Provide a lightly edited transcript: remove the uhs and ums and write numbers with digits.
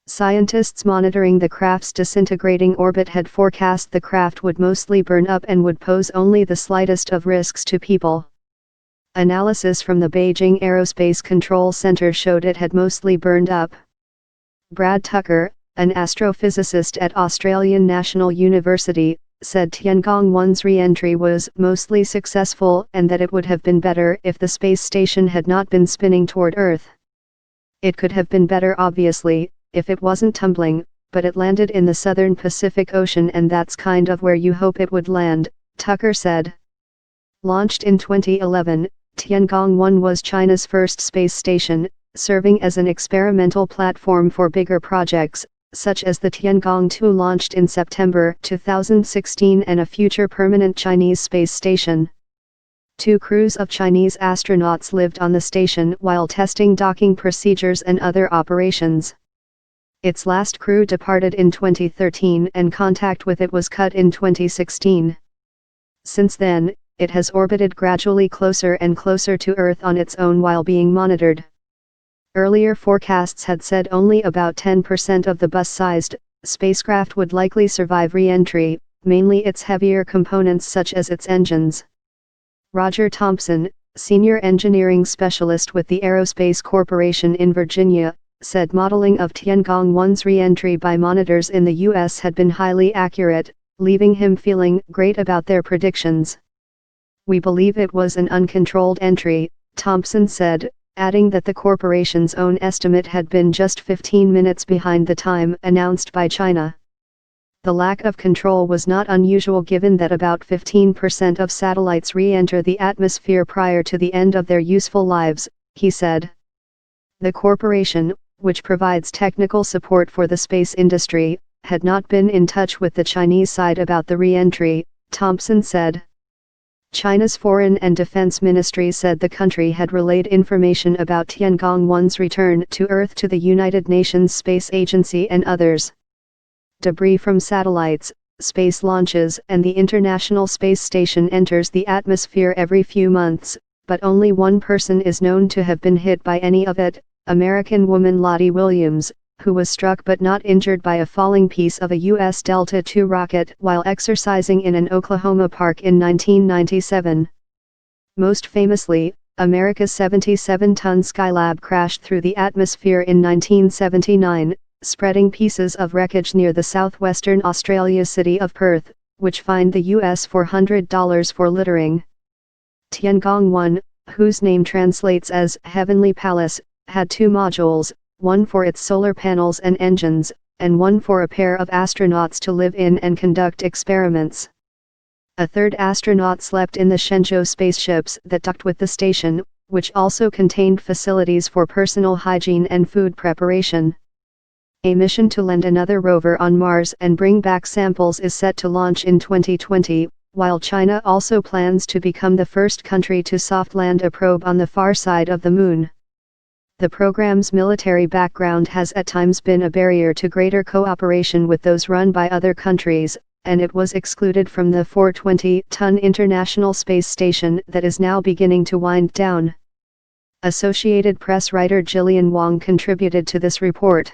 Scientists monitoring the craft's disintegrating orbit had forecast the craft would mostly burn up and would pose only the slightest of risks to people. Analysis from the Beijing Aerospace Control Center showed it had mostly burned up. Brad Tucker, an astrophysicist at Australian National University, said Tiangong-1's re-entry was mostly successful and that it would have been better if the space station had not been spinning toward Earth. It could have been better, obviously, if it wasn't tumbling, but it landed in the southern Pacific Ocean and that's kind of where you hope it would land, Tucker said. Launched in 2011, Tiangong-1 was China's first space station, serving as an experimental platform for bigger projects, such as the Tiangong-2 launched in September 2016 and a future permanent Chinese space station. 2 crews of Chinese astronauts lived on the station while testing docking procedures and other operations. Its last crew departed in 2013 and contact with it was cut in 2016. Since then, it has orbited gradually closer and closer to Earth on its own while being monitored. Earlier forecasts had said only about 10% of the bus-sized spacecraft would likely survive re-entry, mainly its heavier components such as its engines. Roger Thompson, senior engineering specialist with the Aerospace Corporation in Virginia, said modeling of Tiangong-1's re-entry by monitors in the U.S. had been highly accurate, leaving him feeling great about their predictions. "We believe it was an uncontrolled entry," Thompson said, adding that the corporation's own estimate had been just 15 minutes behind the time announced by China. The lack of control was not unusual given that about 15% of satellites re-enter the atmosphere prior to the end of their useful lives, he said. The corporation, which provides technical support for the space industry, had not been in touch with the Chinese side about the re-entry, Thompson said. China's Foreign and Defense Ministry said the country had relayed information about Tiangong-1's return to Earth to the United Nations Space Agency and others. Debris from satellites, space launches and the International Space Station enters the atmosphere every few months, but only one person is known to have been hit by any of it, American woman Lottie Williams, who was struck but not injured by a falling piece of a U.S. Delta II rocket while exercising in an Oklahoma park in 1997. Most famously, America's 77-ton Skylab crashed through the atmosphere in 1979, spreading pieces of wreckage near the southwestern Australia city of Perth, which fined the U.S. $400 for littering. Tiangong-1, whose name translates as Heavenly Palace, had 2 modules, one for its solar panels and engines, and one for a pair of astronauts to live in and conduct experiments. A third astronaut slept in the Shenzhou spaceships that docked with the station, which also contained facilities for personal hygiene and food preparation. A mission to land another rover on Mars and bring back samples is set to launch in 2020, while China also plans to become the first country to soft land a probe on the far side of the Moon. The program's military background has at times been a barrier to greater cooperation with those run by other countries, and it was excluded from the 420-ton International Space Station that is now beginning to wind down. Associated Press writer Jillian Wong contributed to this report.